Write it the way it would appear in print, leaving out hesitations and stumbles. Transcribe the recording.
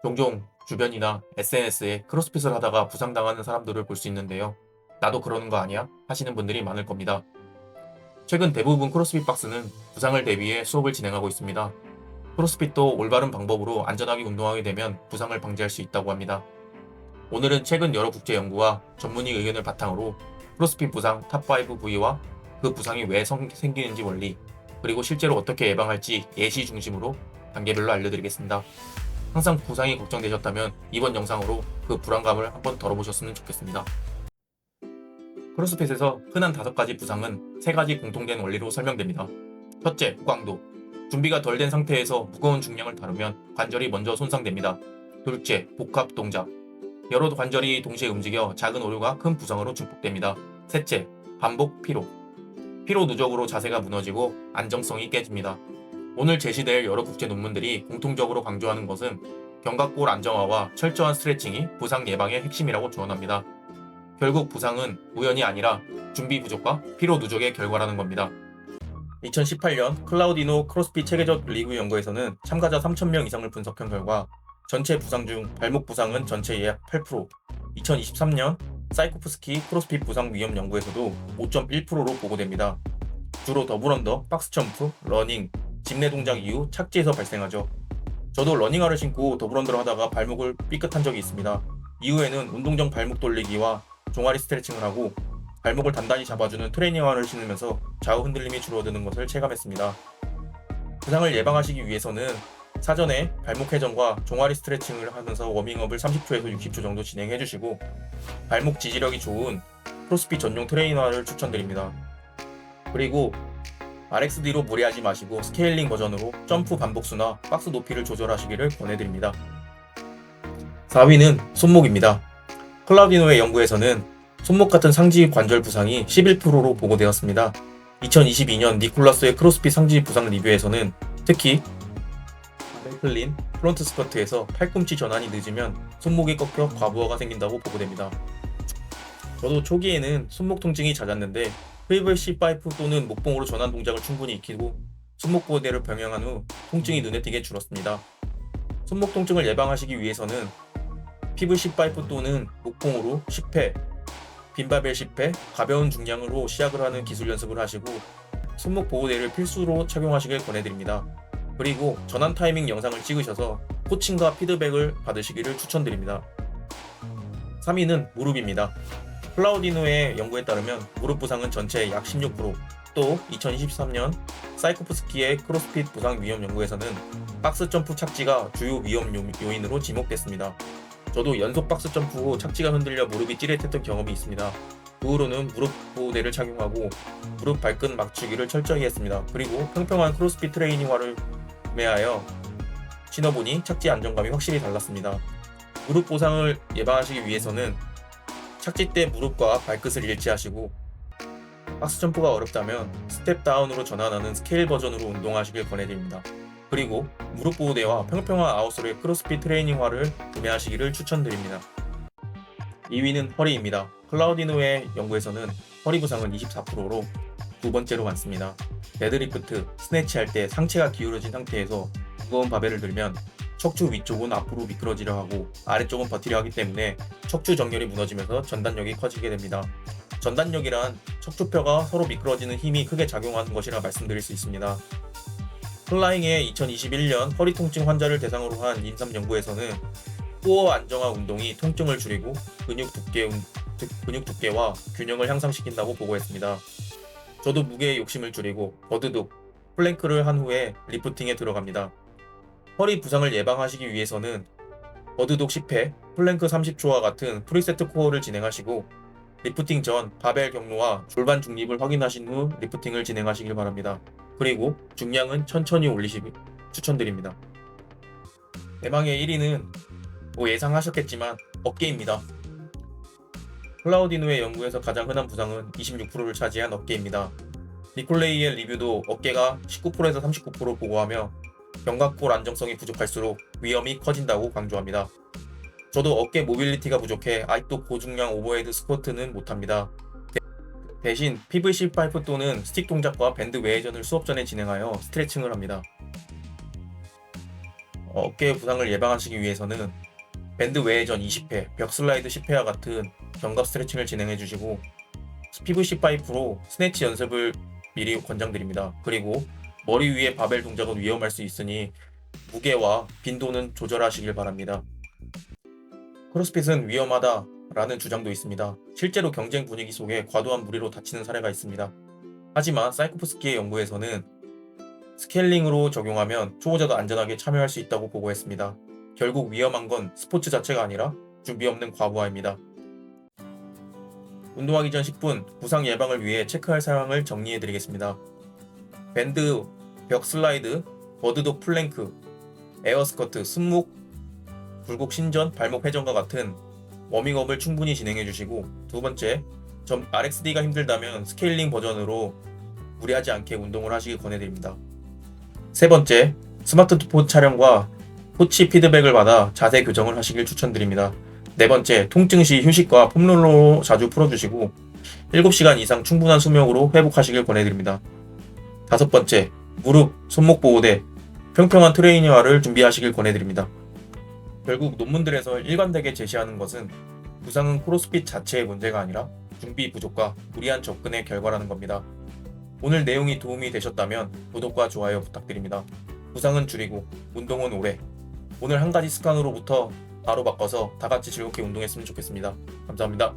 종종 주변이나 SNS에 크로스핏을 하다가 부상당하는 사람들을 볼 수 있는데요. 나도 그러는 거 아니야? 하시는 분들이 많을 겁니다. 최근 대부분 크로스핏 박스는 부상을 대비해 수업을 진행하고 있습니다. 크로스핏도 올바른 방법으로 안전하게 운동하게 되면 부상을 방지할 수 있다고 합니다. 오늘은 최근 여러 국제 연구와 전문의 의견을 바탕으로 크로스핏 부상 탑5 부위와 그 부상이 왜 생기는지 원리, 그리고 실제로 어떻게 예방할지 예시 중심으로 단계별로 알려드리겠습니다. 항상 부상이 걱정되셨다면 이번 영상으로 그 불안감을 한번 덜어보셨으면 좋겠습니다. 크로스핏에서 흔한 5가지 부상은 3가지 공통된 원리로 설명됩니다. 첫째, 무강도. 준비가 덜 된 상태에서 무거운 중량을 다루면 관절이 먼저 손상됩니다. 둘째, 복합 동작. 여러 관절이 동시에 움직여 작은 오류가 큰 부상으로 증폭됩니다. 셋째, 반복 피로. 피로 누적으로 자세가 무너지고 안정성이 깨집니다. 오늘 제시될 여러 국제 논문들이 공통적으로 강조하는 것은 견갑골 안정화와 철저한 스트레칭이 부상 예방의 핵심이라고 조언합니다. 결국 부상은 우연이 아니라 준비 부족과 피로 누적의 결과라는 겁니다. 2018년 클라우디노 크로스핏 체계적 리그 연구에서는 참가자 3,000명 이상을 분석한 결과 전체 부상 중 발목 부상은 전체의 약 8%, 2023년 사이코프스키 크로스핏 부상 위험 연구에서도 5.1%로 보고됩니다. 주로 더블언더, 박스점프, 러닝, 집내 동작 이후 착지에서 발생하죠. 저도 러닝화를 신고 더블언더를 하다가 발목을 삐끗한 적이 있습니다. 이후에는 운동 전 발목 돌리기와 종아리 스트레칭을 하고 발목을 단단히 잡아주는 트레이닝화를 신으면서 좌우 흔들림이 줄어드는 것을 체감했습니다. 부상을 예방하시기 위해서는 사전에 발목 회전과 종아리 스트레칭을 하면서 워밍업을 30초에서 60초 정도 진행해 주시고 발목 지지력이 좋은 크로스핏 전용 트레이너를 추천드립니다. 그리고 RXD로 무리하지 마시고 스케일링 버전으로 점프 반복수나 박스 높이를 조절하시기를 권해드립니다. 4위는 손목입니다. 클라우디노의 연구에서는 손목 같은 상지 관절 부상이 11%로 보고되었습니다. 2022년 니콜라스의 크로스핏 상지 부상 리뷰에서는 특히 클린 프론트 스쿼트에서 팔꿈치 전환이 늦으면 손목이 꺾여 과부하가 생긴다고 보고됩니다. 저도 초기에는 손목 통증이 잦았는데 PVC5 또는 목봉으로 전환 동작을 충분히 익히고 손목 보호대를 병행한 후 통증이 눈에 띄게 줄었습니다. 손목 통증을 예방하시기 위해서는 PVC5 또는 목봉으로 10회, 빈바벨 10회, 가벼운 중량으로 시작을 하는 기술 연습을 하시고 손목 보호대를 필수로 착용하시길 권해드립니다. 그리고 전환 타이밍 영상을 찍으셔서 코칭과 피드백을 받으시기를 추천드립니다. 3위는 무릎입니다. 클라우디노의 연구에 따르면 무릎 부상은 전체의 약 16%, 또 2023년 사이코프스키의 크로스핏 부상 위험 연구에서는 박스 점프 착지가 주요 위험 요인으로 지목됐습니다. 저도 연속 박스 점프 후 착지가 흔들려 무릎이 찌릿했던 경험이 있습니다. 그 후로는 무릎 보호대를 착용하고 무릎 발끝 맞추기를 철저히 했습니다. 그리고 평평한 크로스핏 트레이닝화를 구매하여 신어보니 착지 안정감이 확실히 달랐습니다. 무릎 부상을 예방하시기 위해서는 착지 때 무릎과 발끝을 일치하시고 박스 점프가 어렵다면 스텝 다운으로 전환하는 스케일 버전으로 운동하시길 권해드립니다. 그리고 무릎 보호대와 평평한 아웃솔의 크로스핏 트레이닝화를 구매하시기를 추천드립니다. 2위는 허리입니다. 클라우디노의 연구에서는 허리 부상은 24%로 두 번째로 많습니다. 데드리프트, 스네치 할 때 상체가 기울어진 상태에서 무거운 바벨을 들면 척추 위쪽은 앞으로 미끄러지려 하고 아래쪽은 버티려 하기 때문에 척추 정렬이 무너지면서 전단력이 커지게 됩니다. 전단력이란 척추뼈가 서로 미끄러지는 힘이 크게 작용하는 것이라 말씀드릴 수 있습니다. 플라잉의 2021년 허리 통증 환자를 대상으로 한 인삼 연구에서는 코어 안정화 운동이 통증을 줄이고 근육 두께와 균형을 향상시킨다고 보고했습니다. 저도 무게의 욕심을 줄이고 버드독, 플랭크를 한 후에 리프팅에 들어갑니다. 허리 부상을 예방하시기 위해서는 버드독 10회, 플랭크 30초와 같은 프리세트 코어를 진행하시고 리프팅 전 바벨 경로와 골반 중립을 확인하신 후 리프팅을 진행하시길 바랍니다. 그리고 중량은 천천히 올리시길 추천드립니다. 예방의 1위는 예상하셨겠지만 어깨입니다. 클라우디노의 연구에서 가장 흔한 부상은 26%를 차지한 어깨입니다. 니콜레이의 리뷰도 어깨가 19%에서 39% 보고하며 견갑골 안정성이 부족할수록 위험이 커진다고 강조합니다. 저도 어깨 모빌리티가 부족해 아직도 고중량 오버헤드 스쿼트는 못합니다. 대신 PVC5 또는 스틱 동작과 밴드 외회전을 수업 전에 진행하여 스트레칭을 합니다. 어깨 부상을 예방하시기 위해서는 밴드 외회전 20회, 벽 슬라이드 10회와 같은 견갑 스트레칭을 진행해 주시고 PVC 파이프로 스네치 연습을 미리 권장드립니다. 그리고 머리 위에 바벨 동작은 위험할 수 있으니 무게와 빈도는 조절하시길 바랍니다. 크로스핏은 위험하다라는 주장도 있습니다. 실제로 경쟁 분위기 속에 과도한 무리로 다치는 사례가 있습니다. 하지만 사이코프스키의 연구에서는 스케일링으로 적용하면 초보자도 안전하게 참여할 수 있다고 보고했습니다. 결국 위험한 건 스포츠 자체가 아니라 준비 없는 과부하입니다. 운동하기 전 10분 부상 예방을 위해 체크할 사항을 정리해 드리겠습니다. 밴드, 벽 슬라이드, 버드독 플랭크, 에어 스쿼트, 승목, 굴곡 신전, 발목 회전과 같은 워밍업을 충분히 진행해 주시고, 두 번째, RXD가 힘들다면 스케일링 버전으로 무리하지 않게 운동을 하시길 권해드립니다. 세 번째, 스마트폰 촬영과 코치 피드백을 받아 자세 교정을 하시길 추천드립니다. 네 번째, 통증 시 휴식과 폼롤러로 자주 풀어주시고 7시간 이상 충분한 수면으로 회복하시길 권해드립니다. 다섯 번째, 무릎, 손목 보호대, 평평한 트레이닝화를 준비하시길 권해드립니다. 결국 논문들에서 일관되게 제시하는 것은 부상은 크로스핏 자체의 문제가 아니라 준비 부족과 무리한 접근의 결과라는 겁니다. 오늘 내용이 도움이 되셨다면 구독과 좋아요 부탁드립니다. 부상은 줄이고 운동은 오래. 오늘 한 가지 습관으로부터 바로 바꿔서 다 같이 즐겁게 운동했으면 좋겠습니다. 감사합니다.